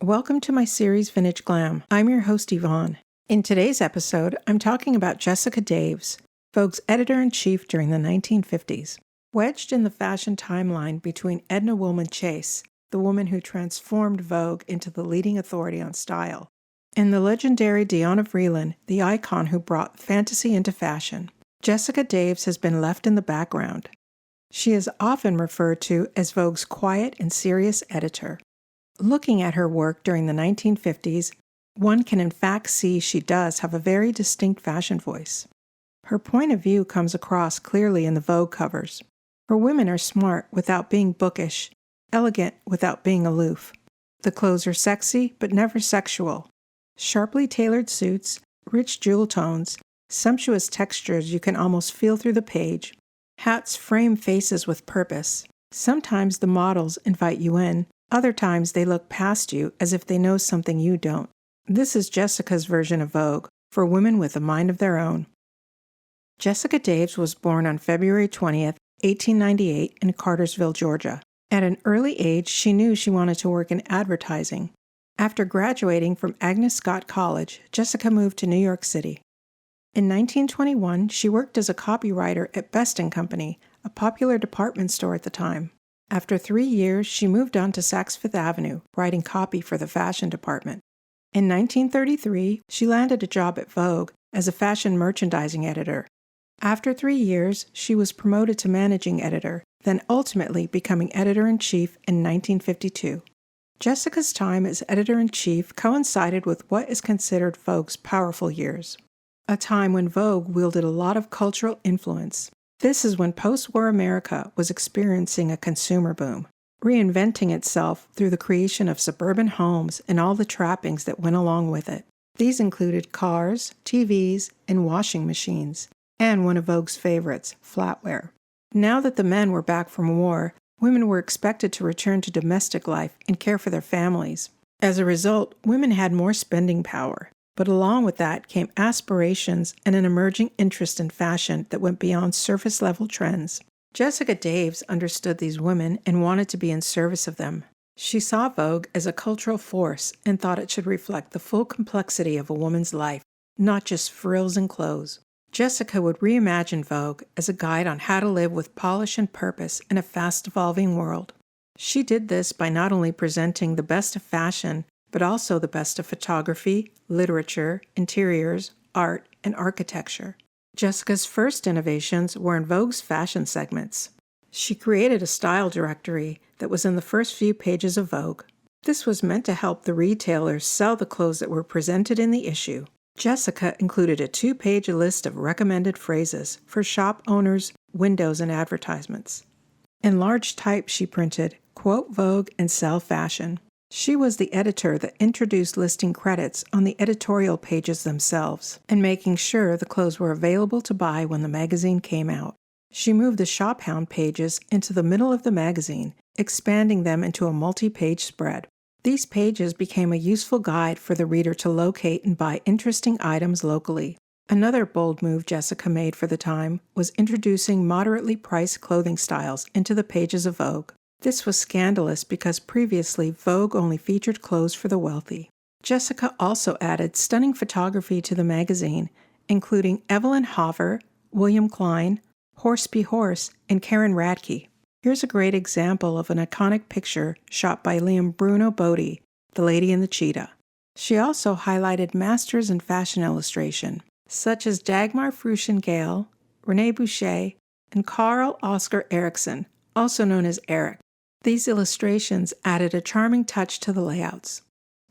Welcome to my series Vintage Glam. I'm your host Yvonne. In today's episode, I'm talking about Jessica Daves, Vogue's editor-in-chief during the 1950s. Wedged in the fashion timeline between Edna Woolman Chase, the woman who transformed Vogue into the leading authority on style, and the legendary Diana Vreeland, the icon who brought fantasy into fashion, Jessica Daves has been left in the background. She is often referred to as Vogue's quiet and serious editor. Looking at her work during the 1950s, one can in fact see she does have a very distinct fashion voice. Her point of view comes across clearly in the Vogue covers. Her women are smart without being bookish, elegant without being aloof. The clothes are sexy but never sexual. Sharply tailored suits, rich jewel tones, sumptuous textures you can almost feel through the page. Hats frame faces with purpose. Sometimes the models invite you in, other times they look past you as if they know something you don't. This is Jessica's version of Vogue, for women with a mind of their own. Jessica Daves was born on February 20th, 1898 in Cartersville, Georgia. At an early age, she knew she wanted to work in advertising. After graduating from Agnes College, Jessica moved to New York City. In 1921, she worked as a copywriter at Best & Company, a popular department store at the time. After 3 years, she moved on to Saks Fifth Avenue, writing copy for the fashion department. In 1933, she landed a job at Vogue as a fashion merchandising editor. After 3 years, she was promoted to managing editor, then ultimately becoming editor-in-chief in 1952. Jessica's time as editor-in-chief coincided with what is considered Vogue's powerful years, a time when Vogue wielded a lot of cultural influence. This is when post-war America was experiencing a consumer boom, reinventing itself through the creation of suburban homes and all the trappings that went along with it. These included cars, TVs, and washing machines, and one of Vogue's favorites, flatware. Now that the men were back from war, women were expected to return to domestic life and care for their families. As a result, women had more spending power. But along with that came aspirations and an emerging interest in fashion that went beyond surface-level trends. Jessica Daves understood these women and wanted to be in service of them. She saw Vogue as a cultural force and thought it should reflect the full complexity of a woman's life, not just frills and clothes. Jessica would reimagine Vogue as a guide on how to live with polish and purpose in a fast-evolving world. She did this by not only presenting the best of fashion, but also the best of photography, literature, interiors, art, and architecture. Jessica's first innovations were in Vogue's fashion segments. She created a style directory that was in the first few pages of Vogue. This was meant to help the retailers sell the clothes that were presented in the issue. Jessica included a 2-page list of recommended phrases for shop owners, windows, and advertisements. In large type, she printed, "Quote Vogue and sell fashion." She was the editor that introduced listing credits on the editorial pages themselves and making sure the clothes were available to buy when the magazine came out. She moved the shop hound pages into the middle of the magazine, expanding them into a multi-page spread. These pages became a useful guide for the reader to locate and buy interesting items locally. Another bold move Jessica made for the time was introducing moderately priced clothing styles into the pages of Vogue. This was scandalous because previously Vogue only featured clothes for the wealthy. Jessica also added stunning photography to the magazine, including Evelyn Hover, William Klein, Horse Be Horse, and Karen Radke. Here's a great example of an iconic picture shot by Liam Bruno Bodie, The Lady and the Cheetah. She also highlighted masters in fashion illustration, such as Dagmar Fruchen-Gale, René Boucher, and Carl Oscar Eriksson, also known as Eric. These illustrations added a charming touch to the layouts.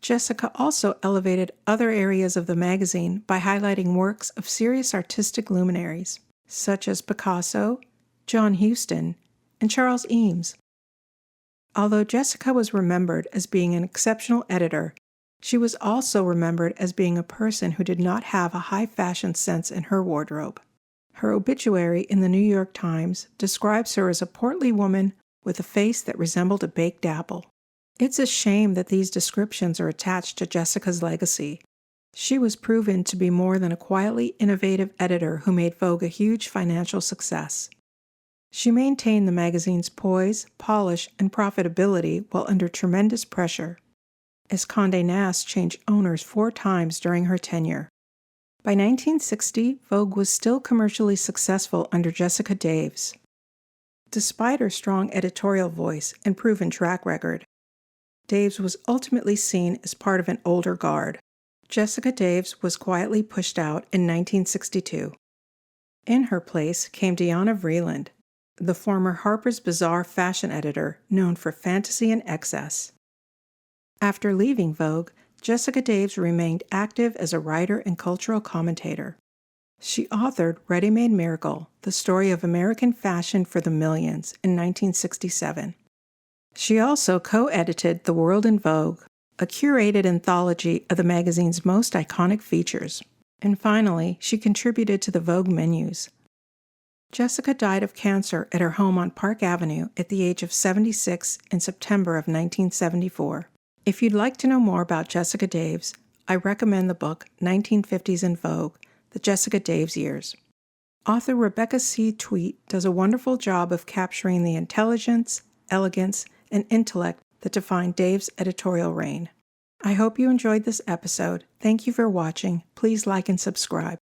Jessica also elevated other areas of the magazine by highlighting works of serious artistic luminaries, such as Picasso, John Huston, and Charles Eames. Although Jessica was remembered as being an exceptional editor, she was also remembered as being a person who did not have a high fashion sense in her wardrobe. Her obituary in the New York Times describes her as a portly woman with a face that resembled a baked apple. It's a shame that these descriptions are attached to Jessica's legacy. She was proven to be more than a quietly innovative editor who made Vogue a huge financial success. She maintained the magazine's poise, polish, and profitability while under tremendous pressure. as Condé Nast changed owners 4 times during her tenure. By 1960, Vogue was still commercially successful under Jessica Daves. Despite her strong editorial voice and proven track record, Daves was ultimately seen as part of an older guard. Jessica Daves was quietly pushed out in 1962. In her place came Diana Vreeland, the former Harper's Bazaar fashion editor known for fantasy and excess. After leaving Vogue, Jessica Daves remained active as a writer and cultural commentator. She authored Ready Made Miracle, the story of American fashion for the millions, in 1967. She also co-edited The World in Vogue, a curated anthology of the magazine's most iconic features. And finally, she contributed to the Vogue menus. Jessica died of cancer at her home on Park Avenue at the age of 76 in September of 1974. If you'd like to know more about Jessica Daves, I recommend the book 1950s in Vogue, The Jessica Daves Years. Author Rebecca C. Tuite does a wonderful job of capturing the intelligence, elegance, and intellect that define Daves' editorial reign. I hope you enjoyed this episode. Thank you for watching. Please like and subscribe.